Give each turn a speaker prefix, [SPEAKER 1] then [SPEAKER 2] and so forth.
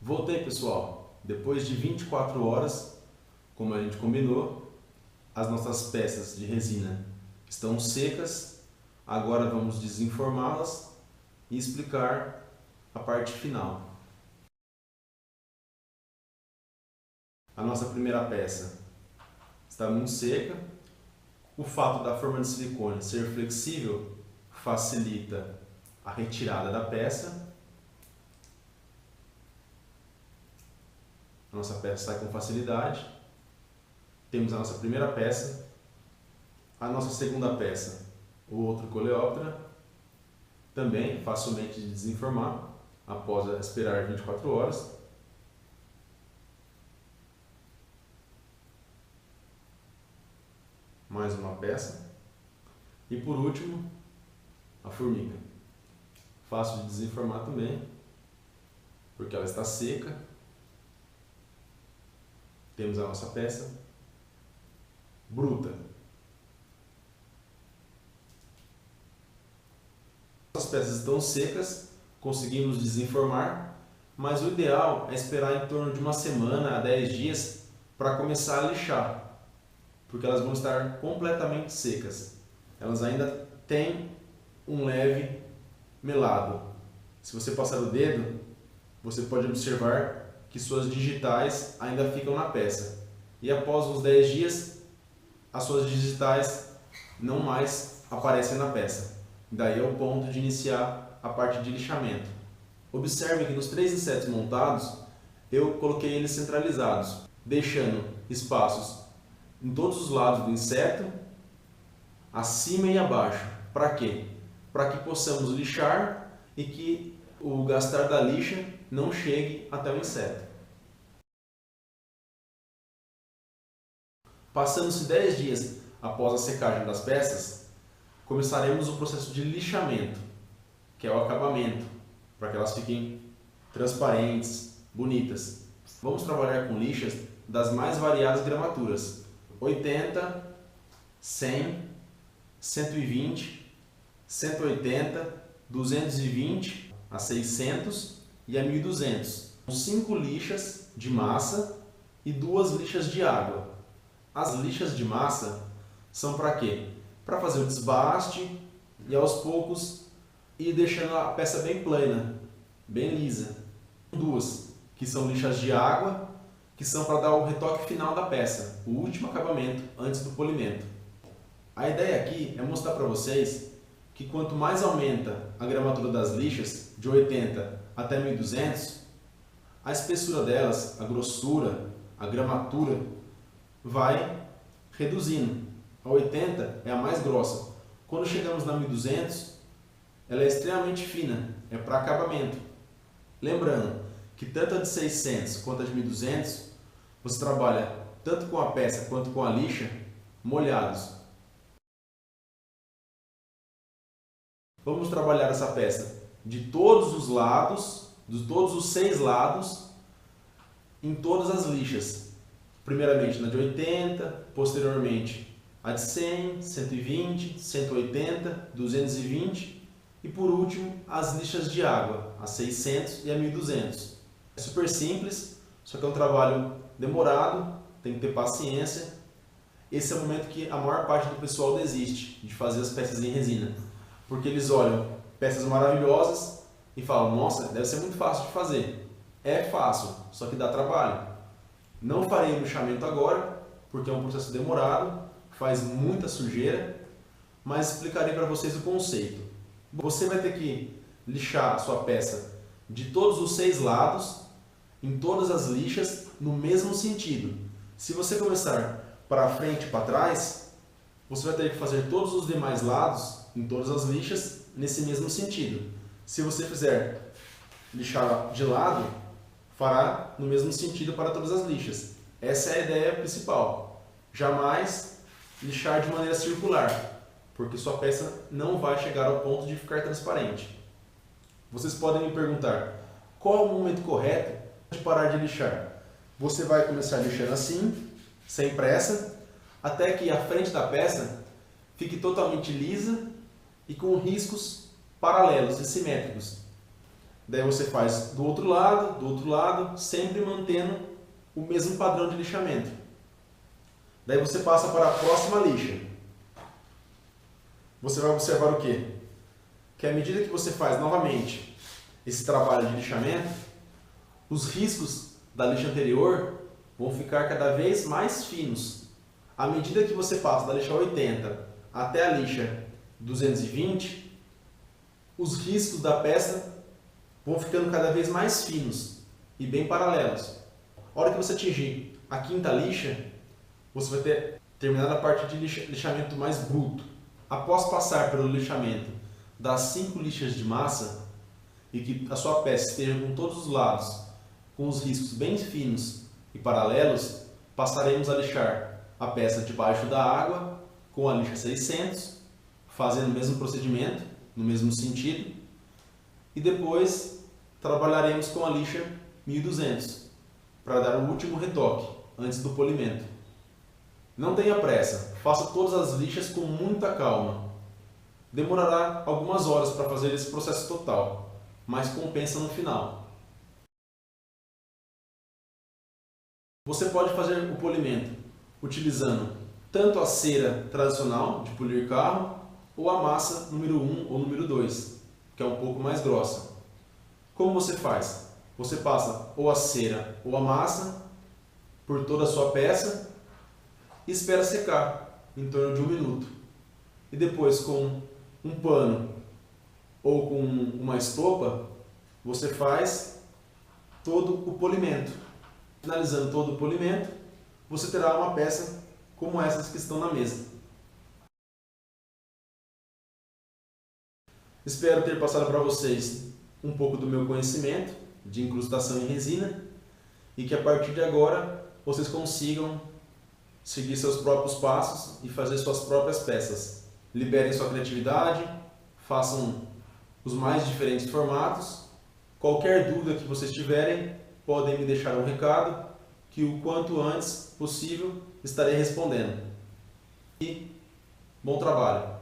[SPEAKER 1] Voltei, pessoal. Depois de 24 horas, como a gente combinou, as nossas peças de resina estão secas. Agora vamos desenformá-las e explicar a parte final. A nossa primeira peça está muito seca. O fato da forma de silicone ser flexível facilita a retirada da peça. A nossa peça sai com facilidade. Temos a nossa primeira peça. A nossa segunda peça, o outro coleóptera, também facilmente de desenformar após esperar 24 horas. Mais uma peça. E por último, a formiga. Fácil de desenformar também, porque ela está seca. Temos a nossa peça bruta. As peças estão secas, conseguimos desenformar, mas o ideal é esperar em torno de uma semana a 10 dias para começar a lixar, porque elas vão estar completamente secas. Elas ainda têm um leve melado. Se você passar o dedo, você pode observar que suas digitais ainda ficam na peça. E após uns 10 dias, as suas digitais não mais aparecem na peça. Daí é o ponto de iniciar a parte de lixamento. Observe que nos 3 insetos montados, eu coloquei eles centralizados, deixando espaços em todos os lados do inseto, acima e abaixo. Para quê? Para que possamos lixar e que o gastar da lixa não chegue até o inseto. Passando-se 10 dias após a secagem das peças, começaremos o processo de lixamento, que é o acabamento, para que elas fiquem transparentes, bonitas. Vamos trabalhar com lixas das mais variadas gramaturas: 80, 100, 120, 180, 220, a 600 e a 1200. São 5 lixas de massa e 2 lixas de água. As lixas de massa são para quê? Para fazer o desbaste e aos poucos ir deixando a peça bem plana, bem lisa. 2 que são lixas de água, que são para dar o retoque final da peça, o último acabamento antes do polimento. A ideia aqui é mostrar para vocês que quanto mais aumenta a gramatura das lixas, de 80 até 1200, a espessura delas, a grossura, a gramatura, vai reduzindo. A 80 é a mais grossa. Quando chegamos na 1200, ela é extremamente fina, é para acabamento. Lembrando que tanto a de 600 quanto a de 1200, você trabalha tanto com a peça quanto com a lixa molhados. Vamos trabalhar essa peça de todos os lados, de todos os 6 lados, em todas as lixas. Primeiramente na de 80, posteriormente a de 100, 120, 180, 220 e por último as lixas de água, a 600 e a 1200. É super simples, só que é um trabalho demorado, tem que ter paciência. Esse é o momento que a maior parte do pessoal desiste de fazer as peças em resina, porque eles olham peças maravilhosas e falam: nossa, deve ser muito fácil de fazer. É fácil, só que dá trabalho. Não farei o lixamento agora, porque é um processo demorado, faz muita sujeira, mas explicarei para vocês o conceito. Você vai ter que lixar a sua peça de todos os 6 lados, em todas as lixas, no mesmo sentido. Se você começar para frente e para trás, você vai ter que fazer todos os demais lados, em todas as lixas, nesse mesmo sentido. Se você fizer lixar de lado, fará no mesmo sentido para todas as lixas. Essa é a ideia principal. Jamais lixar de maneira circular, porque sua peça não vai chegar ao ponto de ficar transparente. Vocês podem me perguntar: qual é o momento correto de parar de lixar? Você vai começar lixando assim, sem pressa, até que a frente da peça fique totalmente lisa e com riscos paralelos e simétricos. Daí você faz do outro lado, sempre mantendo o mesmo padrão de lixamento. Daí você passa para a próxima lixa. Você vai observar o quê? Que à medida que você faz novamente esse trabalho de lixamento, os riscos da lixa anterior vão ficar cada vez mais finos. À medida que você passa da lixa 80 até a lixa 220, os riscos da peça vão ficando cada vez mais finos e bem paralelos. A hora que você atingir a quinta lixa, você vai ter terminado a parte de lixamento mais bruto. Após passar pelo lixamento das 5 lixas de massa e que a sua peça esteja com todos os lados com os riscos bem finos e paralelos, passaremos a lixar a peça debaixo da água com a lixa 600, fazendo o mesmo procedimento, no mesmo sentido, e depois trabalharemos com a lixa 1200 para dar o último retoque antes do polimento. Não tenha pressa, faça todas as lixas com muita calma. Demorará algumas horas para fazer esse processo total, mas compensa no final. Você pode fazer o polimento utilizando tanto a cera tradicional de polir carro ou a massa número 1 ou número 2, que é um pouco mais grossa. Como você faz? Você passa ou a cera ou a massa por toda a sua peça e espera secar em torno de 1 minuto. E depois, com um pano ou com uma estopa, você faz todo o polimento. Finalizando todo o polimento, você terá uma peça como essas que estão na mesa. Espero ter passado para vocês um pouco do meu conhecimento de incrustação em resina e que a partir de agora vocês consigam seguir seus próprios passos e fazer suas próprias peças. Liberem sua criatividade, façam os mais diferentes formatos. Qualquer dúvida que vocês tiverem, podem me deixar um recado que o quanto antes possível estarei respondendo. E bom trabalho!